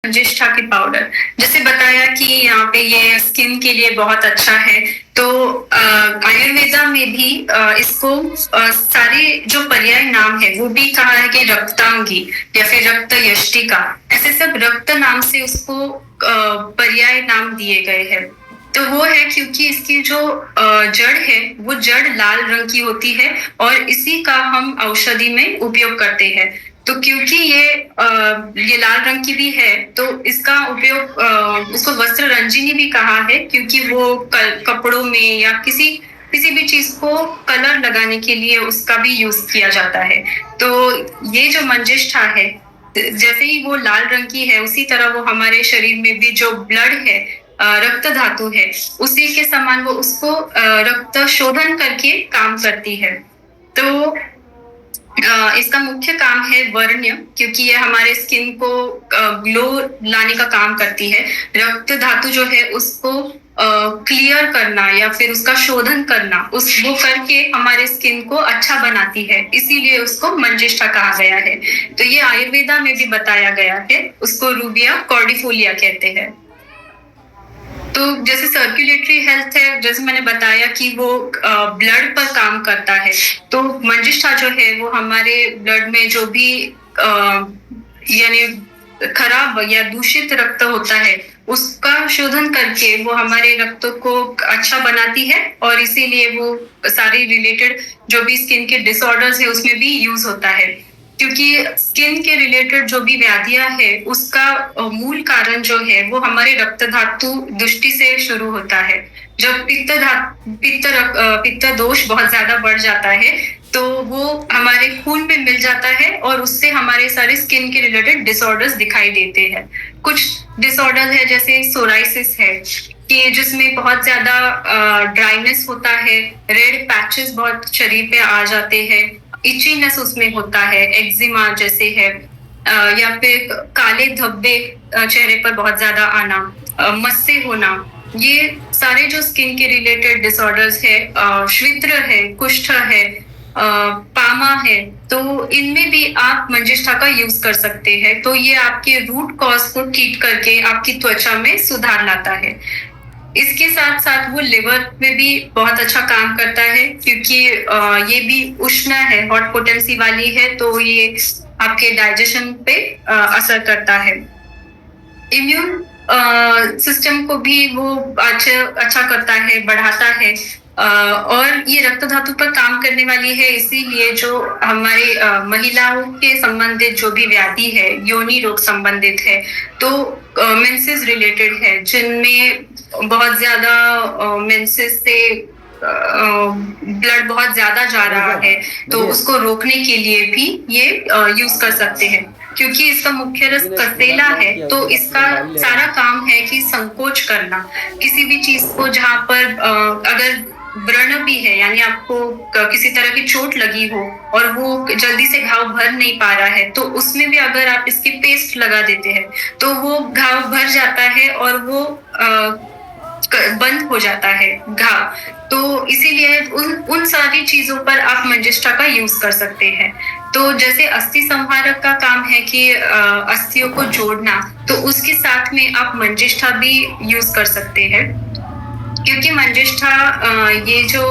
मंजिष्ठा की पाउडर, जैसे बताया कि यहाँ पे ये स्किन के लिए बहुत अच्छा है। तो आयुर्वेदा में भी इसको सारे जो पर्याय नाम है वो भी कहा है कि रक्तांगी या फिर रक्त यष्टिका, ऐसे सब रक्त नाम से उसको पर्याय नाम दिए गए हैं। तो वो है क्योंकि इसकी जो जड़ है वो जड़ लाल रंग की होती है और इसी का हम औषधि में उपयोग करते हैं। तो क्योंकि ये लाल रंग की भी है तो इसका उपयोग इसको वस्त्र रंजिनी भी कहा है, क्योंकि वो कपड़ों में या किसी किसी भी चीज को कलर लगाने के लिए उसका भी यूज किया जाता है। तो ये जो मंजिष्ठा है, जैसे ही वो लाल रंग की है उसी तरह वो हमारे शरीर में भी जो ब्लड है, रक्त धातु है, उसी के समान वो उसको रक्त शोधन करके काम करती है। तो इसका मुख्य काम है वर्ण्य, क्योंकि ये हमारे स्किन को ग्लो लाने का काम करती है। रक्त धातु जो है उसको क्लियर करना या फिर उसका शोधन करना, उस वो करके हमारे स्किन को अच्छा बनाती है, इसीलिए उसको मंजिष्ठा कहा गया है। तो ये आयुर्वेदा में भी बताया गया है, उसको रूबिया कॉर्डिफोलिया कहते हैं। तो जैसे सर्कुलेटरी हेल्थ है, जैसे मैंने बताया कि वो ब्लड पर काम करता है। तो मंजिष्ठा जो है वो हमारे ब्लड में जो भी यानी खराब या दूषित रक्त होता है उसका शोधन करके वो हमारे रक्त को अच्छा बनाती है, और इसीलिए वो सारे रिलेटेड जो भी स्किन के डिसऑर्डर्स है उसमें भी यूज होता है। क्योंकि स्किन के रिलेटेड जो भी व्याधियां है उसका मूल कारण जो है वो हमारे रक्त धातु दुष्टि से शुरू होता है। जब पित्त दोष बहुत ज्यादा बढ़ जाता है तो वो हमारे खून में मिल जाता है और उससे हमारे सारे स्किन के रिलेटेड डिसऑर्डर्स दिखाई देते हैं। कुछ डिसऑर्डर है जैसे सोराइसिस है कि जिसमें बहुत ज्यादा ड्राइनेस होता है, रेड पैचेस बहुत शरीर पे आ जाते हैं, इचीनेस उसमें होता है, एक्जिमा जैसे है, या फिर काले धब्बे चेहरे पर बहुत ज्यादा आना, मस्से होना, ये सारे जो स्किन के रिलेटेड डिसऑर्डर्स है, श्वित्र है, कुष्ठ है, पामा है, तो इनमें भी आप मंजिष्ठा का यूज कर सकते हैं। तो ये आपके रूट कॉज को ठीक करके आपकी त्वचा में सुधार लाता है। इसके साथ साथ वो लिवर में भी बहुत अच्छा काम करता है, क्योंकि ये भी उष्ण है, हॉट पोटेंसी वाली है, तो ये आपके डाइजेशन पे असर करता है। इम्यून सिस्टम को भी वो अच्छा करता है, बढ़ाता है। और ये रक्त धातु पर काम करने वाली है, इसीलिए जो हमारे महिलाओं के संबंधित जो भी व्याधि है, योनि रोग संबंधित है, तो मेंसेस रिलेटेड है, जिनमें बहुत ज्यादा मेंसेस से ब्लड बहुत ज्यादा जा रहा है, तो उसको रोकने के लिए भी ये यूज कर सकते हैं। क्योंकि इसका मुख्य रस कसेला है, तो इसका सारा काम है कि संकोच करना किसी भी चीज को, जहां पर अगर व्रण भी है, यानी आपको किसी तरह की चोट लगी हो और वो जल्दी से घाव भर नहीं पा रहा है, तो उसमें भी अगर आप इसकी पेस्ट लगा देते हैं तो वो घाव भर जाता है और वो बंद हो जाता है घाव। तो इसीलिए उन सारी चीजों पर आप मंजिष्ठा का यूज कर सकते हैं। तो जैसे अस्थि संहारक का काम है कि अस्थियों को जोड़ना, तो उसके साथ में आप मंजिष्ठा भी यूज कर सकते हैं। क्योंकि मंजिष्ठा ये जो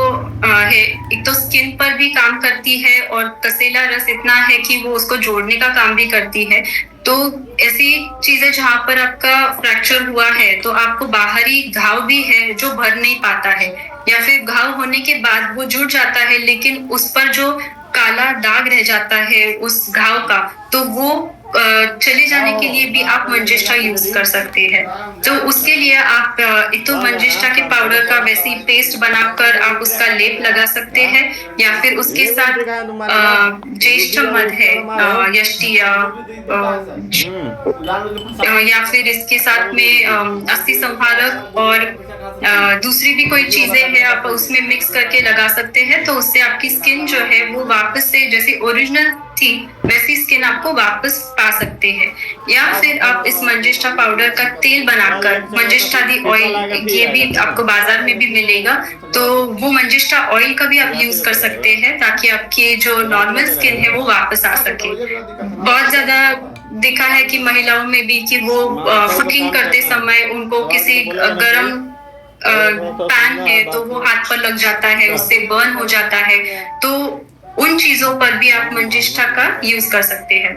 है, एक तो स्किन पर भी काम करती है और कसेला रस इतना है कि वो उसको जोड़ने का काम भी करती है। तो ऐसी चीजें जहां पर आपका फ्रैक्चर हुआ है तो आपको बाहरी घाव भी है जो भर नहीं पाता है, या फिर घाव होने के बाद वो जुड़ जाता है लेकिन उस पर जो काला दाग रह जाता है उस घाव का, तो वो चले जाने के लिए भी आप मंजिष्ठा यूज कर सकते हैं। तो उसके लिए आप एक तो मंजिष्ठा के पाउडर का वैसे ही पेस्ट बनाकर आप उसका लेप लगा सकते हैं, या फिर उसके साथ ज्येष्ठ मध है, यष्टिया, या फिर इसके साथ में अस्थि संहारक और दूसरी भी कोई चीजें हैं आप उसमें मिक्स करके लगा सकते हैं। तो उससे आपकी स्किन जो है वो वापस से जैसे ओरिजिनल थी वैसी स्किन आपको वापस पा सकते हैं। या फिर आप इस मंजिष्ठा पाउडर का तेल बनाकर, मंजिष्ठादि ऑयल, ये भी आपको बाजार में भी मिलेगा, तो वो मंजिष्ठा ऑयल का भी आप यूज कर सकते हैं ताकि आपकी जो नॉर्मल स्किन है वो वापस आ सके। बहुत ज्यादा देखा है कि महिलाओं में भी कि वो कुकिंग करते समय उनको किसी गरम पैन है तो वो हाथ पर लग जाता है, उससे बर्न हो जाता है। तो उन चीजों पर भी आप मंजिष्ठा का यूज कर सकते हैं।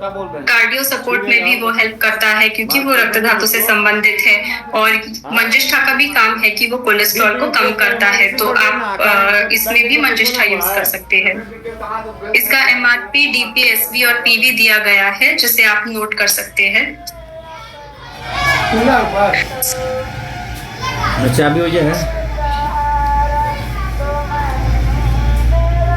कार्डियो सपोर्ट में भी वो हेल्प करता है क्योंकि वो रक्त धातु से संबंधित है, और मंजिष्ठा का भी काम है कि वो कोलेस्ट्रॉल को कम करता है। तो आप इसमें भी मंजिष्ठा यूज कर सकते हैं। इसका MRP, DPSV और PV दिया गया है, जिसे आप नोट कर सकते हैं। अच्छा, अभी वजह है